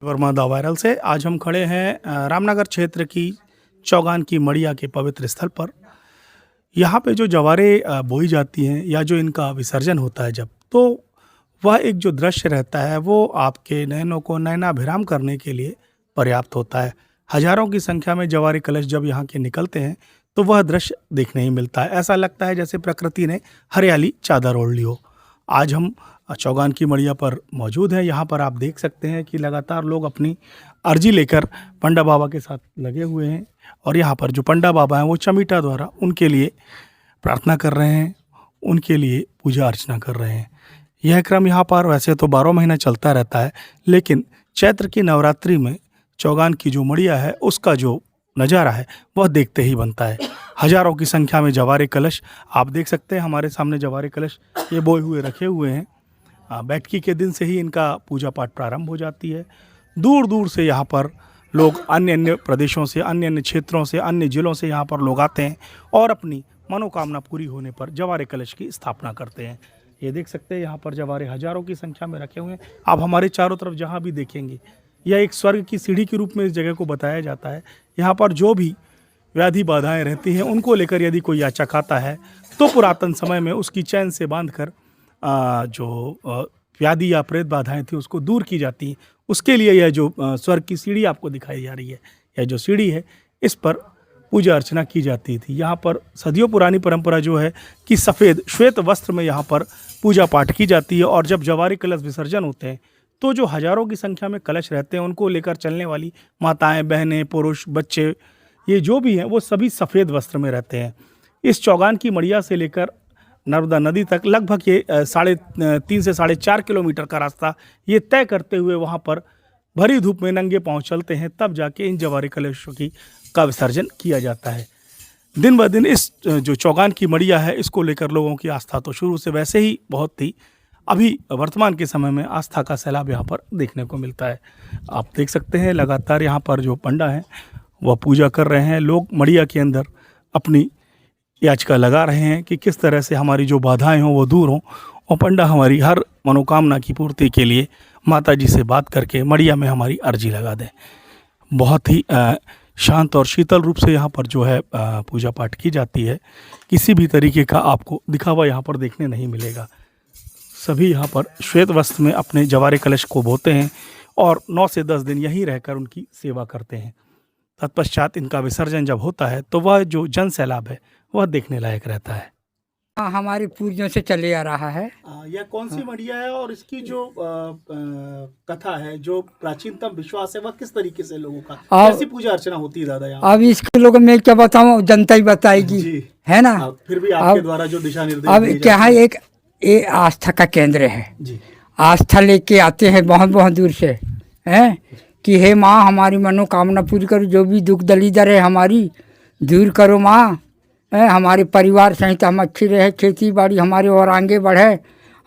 Verma the viral से आज हम खड़े हैं रामनगर क्षेत्र की चौगान की मड़िया के पवित्र स्थल पर। यहाँ पे जो जवारें बोई जाती हैं या जो इनका विसर्जन होता है जब, तो वह एक जो दृश्य रहता है वो आपके नयनों को नयनाभिराम करने के लिए पर्याप्त होता है। हजारों की संख्या में जवारे कलश जब यहाँ के निकलते हैं तो वह दृश्य देखने ही मिलता है। ऐसा लगता है जैसे प्रकृति ने हरियाली चादर ओढ़ ली हो। आज हम चौगान की मड़िया पर मौजूद हैं। यहाँ पर आप देख सकते हैं कि लगातार लोग अपनी अर्जी लेकर पंडा बाबा के साथ लगे हुए हैं और यहाँ पर जो पंडा बाबा हैं वो चमीटा द्वारा उनके लिए प्रार्थना कर रहे हैं, उनके लिए पूजा अर्चना कर रहे हैं। यह क्रम यहाँ पर वैसे तो 12 महीना चलता रहता है, लेकिन चैत्र की नवरात्रि में चौगान की जो मड़िया है उसका जो नज़ारा है वह देखते ही बनता है। हजारों की संख्या में जवारे कलश आप देख सकते हैं। हमारे सामने जवारे कलश ये बोए हुए रखे हुए हैं। बैठकी के दिन से ही इनका पूजा पाठ प्रारंभ हो जाती है। दूर दूर से यहाँ पर लोग अन्य अन्य प्रदेशों से, अन्य अन्य क्षेत्रों से, अन्य जिलों से यहाँ पर लोग आते हैं और अपनी मनोकामना पूरी होने पर जवारे कलश की स्थापना करते हैं। ये देख सकते हैं यहाँ पर जवारे हजारों की संख्या में रखे हुए हैं। आप हमारे चारों तरफ जहाँ भी देखेंगे यह एक स्वर्ग की सीढ़ी के रूप में इस जगह को बताया जाता है। यहाँ पर जो भी व्याधि बाधाएं रहती हैं उनको लेकर यदि कोई याचक आता है तो पुरातन समय में उसकी चैन से बांधकर जो व्याधि या प्रेत बाधाएं थी उसको दूर की जाती हैं। उसके लिए यह जो स्वर्ग की सीढ़ी आपको दिखाई जा रही है, यह जो सीढ़ी है इस पर पूजा अर्चना की जाती थी। यहाँ पर सदियों पुरानी परंपरा जो है कि सफ़ेद श्वेत वस्त्र में यहाँ पर पूजा पाठ की जाती है और जब जवारे कलश विसर्जन होते हैं तो जो हजारों की संख्या में कलश रहते हैं उनको लेकर चलने वाली माताएं, बहनें, पुरुष, बच्चे, ये जो भी हैं वो सभी सफ़ेद वस्त्र में रहते हैं। इस चौगान की मड़िया से लेकर नर्मदा नदी तक लगभग ये 3.5 से 4.5 किलोमीटर का रास्ता ये तय करते हुए वहाँ पर भरी धूप में नंगे पाँव चलते हैं, तब जाके इन जवारे कलशों का विसर्जन किया जाता है। दिन ब दिन इस जो चौगान की मड़िया है इसको लेकर लोगों की आस्था तो शुरू से वैसे ही बहुत थी, अभी वर्तमान के समय में आस्था का सैलाब यहाँ पर देखने को मिलता है। आप देख सकते हैं लगातार यहाँ पर जो पंडा हैं वह पूजा कर रहे हैं। लोग मड़िया के अंदर अपनी याचिका लगा रहे हैं कि किस तरह से हमारी जो बाधाएं हों वो दूर हों और पंडा हमारी हर मनोकामना की पूर्ति के लिए माता जी से बात करके मड़िया में हमारी अर्जी लगा दें। बहुत ही शांत और शीतल रूप से यहाँ पर जो है पूजा पाठ की जाती है। किसी भी तरीके का आपको दिखावा यहाँ पर देखने नहीं मिलेगा। सभी यहाँ पर श्वेत वस्त्र में अपने जवारे कलश को बोते हैं और 9 से 10 दिन यहीं रहकर उनकी सेवा करते हैं। तत्पश्चात इनका विसर्जन जब होता है तो वह जो जन सैलाब है वह देखने लायक रहता है। हमारी पूर्वजों से चले आ रहा है। यह कौन सी मड़िया है और इसकी जो कथा है, जो प्राचीनतम विश्वास है, वह किस तरीके से लोगों का कैसी पूजा अर्चना होती है दादा यहाँ? अब इसके लोगों में क्या बताऊं, जनता ही बताएगी, है ना। फिर भी आपके द्वारा जो दिशा निर्देश अब क्या है, एक ये आस्था का केंद्र है जी। आस्था लेके आते हैं बहुत बहुत दूर से, हैं कि हे माँ हमारी मनोकामना पूरी करो, जो भी दुख दलीदर है हमारी दूर करो माँ, हमारे परिवार सहित हम अच्छी रहे, खेती बाड़ी हमारे और आगे बढ़े,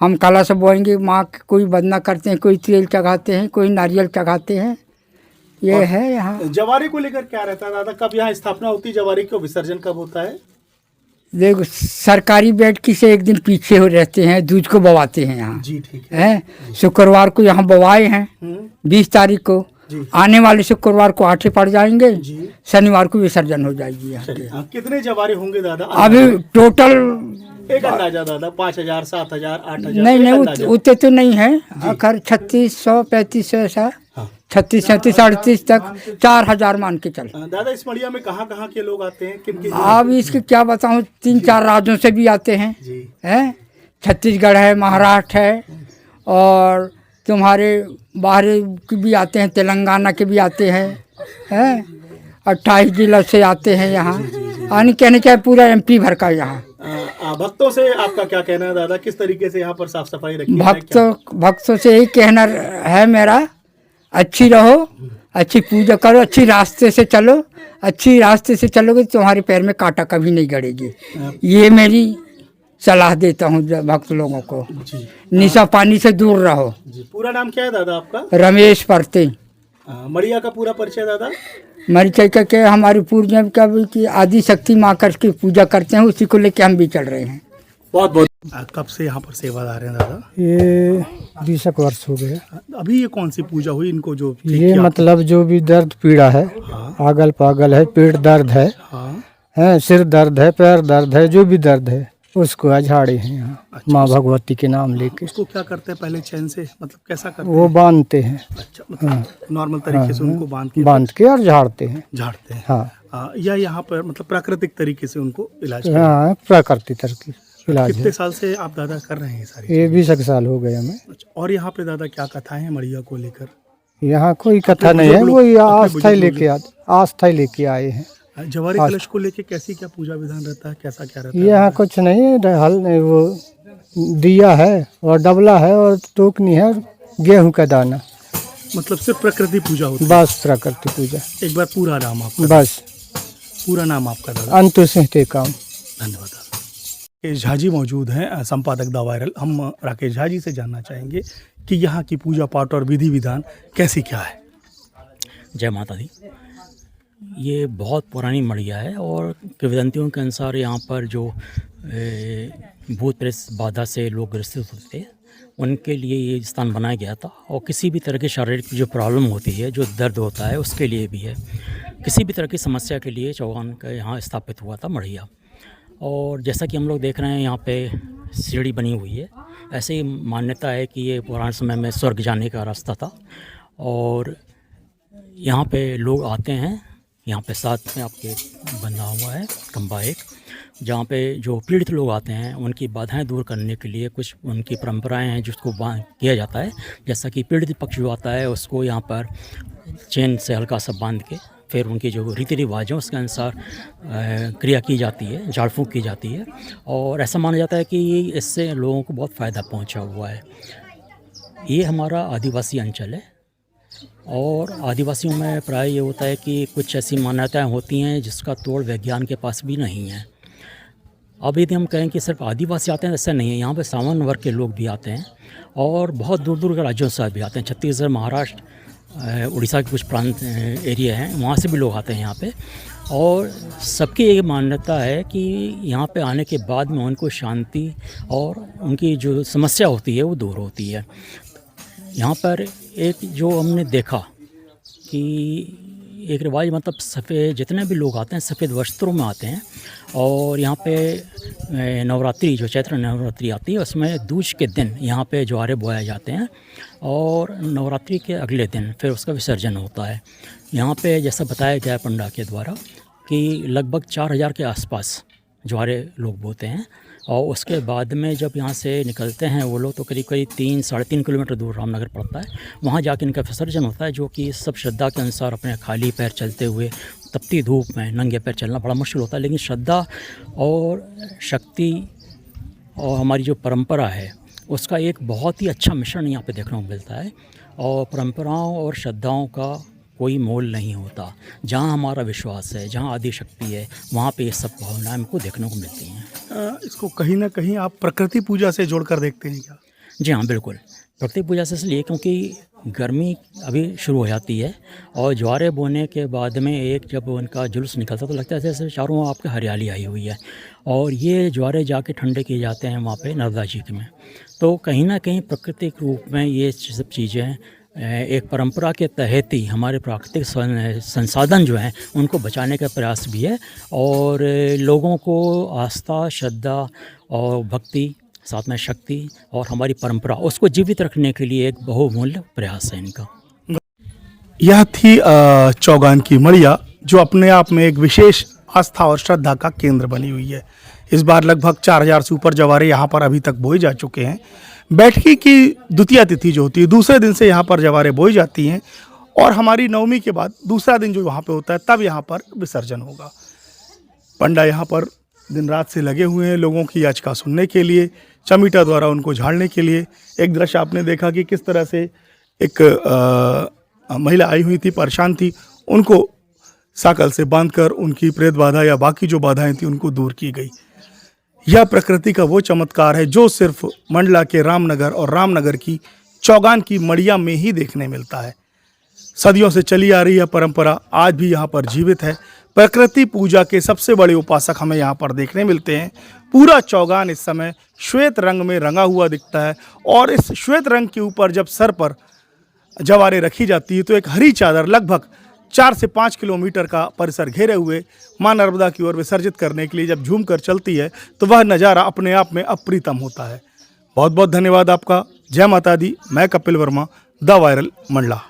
हम कलश बोएंगे माँ। कोई बदना करते हैं, कोई तेल चढ़ाते हैं, कोई नारियल चढ़ाते हैं। ये है यहाँ जवारे को लेकर क्या रहता है दादा? कब यहाँ स्थापना होती है जवारे को, विसर्जन कब होता है? देखो सरकारी बैठकी से एक दिन पीछे हो रहते हैं, दूध को बवाते हैं यहाँ जी, ठीक है। शुक्रवार को यहाँ बवाए हैं 20 तारीख को, आने वाले शुक्रवार को आठे पड़ जाएंगे, शनिवार को विसर्जन हो जाएगी यहाँ। कितने जवारे होंगे दादा अभी टोटल? एक अंदाजा दादा, 5,000, 7,000, 8,000? नहीं उतने तो नहीं है, आखिर 3600 3500 ऐसा, 36 37 38 तक 4,000 मान के चल। दादा इस मड़िया में कहाँ कहाँ के लोग आते हैं, किन? अब इसके क्या बताऊँ, 3-4 राज्यों से भी आते हैं, हैं छत्तीसगढ़ है, महाराष्ट्र है और तुम्हारे बाहर के भी आते हैं, तेलंगाना के भी आते हैं 28 जिलों से आते हैं यहाँ। यानी कहने क्या पूरा MP भर का यहाँ। भक्तों से आपका क्या कहना है दादा, किस तरीके से यहाँ पर साफ सफाई रखी? भक्तों से यही कहना है मेरा, अच्छी रहो, अच्छी पूजा करो, अच्छी रास्ते से चलो, अच्छी रास्ते से चलोगे तो तुम्हारे पैर में कांटा कभी नहीं गड़ेगी। ये मेरी सलाह देता हूँ भक्त लोगों को। निशा पानी से दूर रहो। पूरा नाम क्या है दादा आपका? रमेश परते। मड़िया का पूरा परिचय दादा? मरिचय का क्या, हमारी पूर्वज का भी कि आदि शक्ति माँ करके पूजा करते हैं, उसी को लेके हम भी चल रहे हैं। बहुत बहुत कब से यहाँ पर सेवादार हैं दादा? ये 20 वर्ष हो गए। अभी ये कौन सी पूजा हुई इनको जो ठीक ये किया? मतलब जो भी दर्द पीड़ा है, हाँ आगल पागल है, पेट दर्द हाँ है, सिर दर्द है, पैर दर्द है, जो भी दर्द है उसको झाड़े हैं यहाँ माँ भगवती के नाम लेके। उसको क्या करते हैं पहले चैन से, मतलब कैसा करते वो बांधते हैं, हैं? अच्छा, मतलब नॉर्मल तरीके से उनको बांध के और झाड़ते हैं। झाड़ते हैं। हाँ या यहाँ पर मतलब प्राकृतिक तरीके से उनको इलाज करते हैं? हाँ, प्राकृतिक तरह इलाज कितने है। साल से आप दादा कर रहे हैं ये सारी? ये 20 साल हो गए हमें। अच्छा, और यहाँ पे दादा क्या कथाएं हैं मड़िया को लेकर? यहाँ कोई कथा अपने नहीं है, बुजुर्ग वही लोग- आस्था अपने ही लेके आस्था ही लेके आए हैं। जवारे कलश को लेके कैसी क्या पूजा विधान रहता है, कैसा क्या रहता है? यहाँ कुछ नहीं है, हल वो दिया है और डबला है और टोकनी है और गेहूं का दाना, मतलब सिर्फ प्रकृति पूजा होती है? बस प्रकृति पूजा, एक बार पूरा नाम आपका, बस पूरा नाम आपका दादा? अंतु सिंह टेकाम। धन्यवाद दादा। राकेश झा जी मौजूद हैं, संपादक द वायरल। हम राकेश झा जी से जानना चाहेंगे कि यहाँ की पूजा पाठ और विधि विधान कैसी क्या है? जय माता दी। ये बहुत पुरानी मड़िया है और किंवदंतियों के अनुसार यहाँ पर जो भूत प्रेत बाधा से लोग ग्रसित होते थे उनके लिए ये स्थान बनाया गया था। और किसी भी तरह की शारीरिक जो प्रॉब्लम होती है, जो दर्द होता है, उसके लिए भी है। किसी भी तरह की समस्या के लिए चौगान का यहाँ स्थापित हुआ था मड़िया। और जैसा कि हम लोग देख रहे हैं यहाँ पे सीढ़ी बनी हुई है, ऐसे ही मान्यता है कि ये पुराने समय में स्वर्ग जाने का रास्ता था। और यहाँ पे लोग आते हैं, यहाँ पे साथ में आपके बना हुआ है खंबा एक, जहाँ पे जो पीड़ित लोग आते हैं उनकी बाधाएं दूर करने के लिए कुछ उनकी परंपराएं हैं जिसको किया जाता है। जैसा कि पीड़ित पक्ष जो आता है उसको यहाँ पर चेन से हल्का सा बांध के फिर उनकी जो रीति रिवाज है उसके अनुसार क्रिया की जाती है, झाड़ फूँक की जाती है। और ऐसा माना जाता है कि इससे लोगों को बहुत फ़ायदा पहुँचा हुआ है। ये हमारा आदिवासी अंचल है और आदिवासियों में प्राय ये होता है कि कुछ ऐसी मान्यताएं होती हैं जिसका तोड़ विज्ञान के पास भी नहीं है। अब यदि हम कहें कि सिर्फ आदिवासी आते हैं, ऐसा नहीं है। यहाँ पे सामान्य वर्ग के लोग भी आते हैं और बहुत दूर दूर के राज्यों से भी आते हैं। छत्तीसगढ़, महाराष्ट्र, उड़ीसा के कुछ प्रांत एरिया हैं, वहाँ से भी लोग आते हैं यहाँ पे। और सबकी ये मान्यता है कि यहाँ पे आने के बाद में उनको शांति और उनकी जो समस्या होती है वो दूर होती है। यहाँ पर एक जो हमने देखा कि एक रिवाज, मतलब सफ़ेद जितने भी लोग आते हैं सफ़ेद वस्त्रों में आते हैं। और यहाँ पे नवरात्रि, जो चैत्र नवरात्रि आती है उसमें दूज के दिन यहाँ पे ज्वारे बोए जाते हैं और नवरात्रि के अगले दिन फिर उसका विसर्जन होता है। यहाँ पे जैसा बताया गया है पंडा के द्वारा कि लगभग 4000 के आसपास ज्वारे लोग बोते हैं। और उसके बाद में जब यहाँ से निकलते हैं वो लोग तो करीब करीब 3-3.5 किलोमीटर दूर रामनगर पड़ता है, वहाँ जाके इनका विसर्जन होता है। जो कि सब श्रद्धा के अनुसार अपने खाली पैर चलते हुए, तपती धूप में नंगे पैर चलना बड़ा मुश्किल होता है, लेकिन श्रद्धा और शक्ति और हमारी जो परंपरा है उसका एक बहुत ही अच्छा मिश्रण यहाँ पे देखने को मिलता है। और परंपराओं और श्रद्धाओं का कोई मोल नहीं होता। जहाँ हमारा विश्वास है, जहाँ आदि शक्ति है, वहाँ पे ये सब भावनाएं हमको देखने को मिलती हैं। इसको कहीं ना कहीं आप प्रकृति पूजा से जोड़कर देखते हैं क्या? जी हाँ, बिल्कुल। प्रकृति पूजा से इसलिए क्योंकि गर्मी अभी शुरू हो जाती है और ज्वारे बोने के बाद में एक जब उनका जुलूस निकलता तो लगता है जैसे चारों ओर आपके हरियाली आई हुई है। और ये ज्वारे जाके ठंडे किए जाते हैं वहाँ पे नर्मदा जी में। तो कहीं ना कहीं प्राकृतिक रूप में ये सब चीज़ें एक परंपरा के तहत ही हमारे प्राकृतिक संसाधन जो हैं उनको बचाने का प्रयास भी है। और लोगों को आस्था, श्रद्धा और भक्ति, साथ में शक्ति और हमारी परंपरा उसको जीवित रखने के लिए एक बहुमूल्य प्रयास है इनका। यह थी चौगान की मड़िया, जो अपने आप में एक विशेष आस्था और श्रद्धा का केंद्र बनी हुई है। इस बार लगभग 4000 से ऊपर जवारे यहाँ पर अभी तक बोए जा चुके हैं। बैठकी की द्वितीय तिथि जो होती है, दूसरे दिन से यहाँ पर जवारे बोई जाती हैं और हमारी नवमी के बाद दूसरा दिन जो वहाँ पे होता है तब यहाँ पर विसर्जन होगा। पंडा यहाँ पर दिन रात से लगे हुए हैं लोगों की याचिका सुनने के लिए, चमीटा द्वारा उनको झाड़ने के लिए। एक दृश्य आपने देखा कि किस तरह से एक महिला आई हुई थी, परेशान थी, उनको साकल से बांधकर उनकी प्रेत बाधा या बाकी जो बाधाएं थी उनको दूर की गई। यह प्रकृति का वो चमत्कार है जो सिर्फ मंडला के रामनगर और रामनगर की चौगान की मड़िया में ही देखने मिलता है। सदियों से चली आ रही यह परंपरा आज भी यहाँ पर जीवित है। प्रकृति पूजा के सबसे बड़े उपासक हमें यहाँ पर देखने मिलते हैं। पूरा चौगान इस समय श्वेत रंग में रंगा हुआ दिखता है और इस श्वेत रंग के ऊपर जब सर पर जवारें रखी जाती है तो एक हरी चादर लगभग 4 से 5 किलोमीटर का परिसर घेरे हुए मां नर्मदा की ओर विसर्जित करने के लिए जब झूम कर चलती है तो वह नज़ारा अपने आप में अप्रीतम होता है। बहुत बहुत धन्यवाद आपका। जय माता दी। मैं कपिल वर्मा, द वायरल मंडला।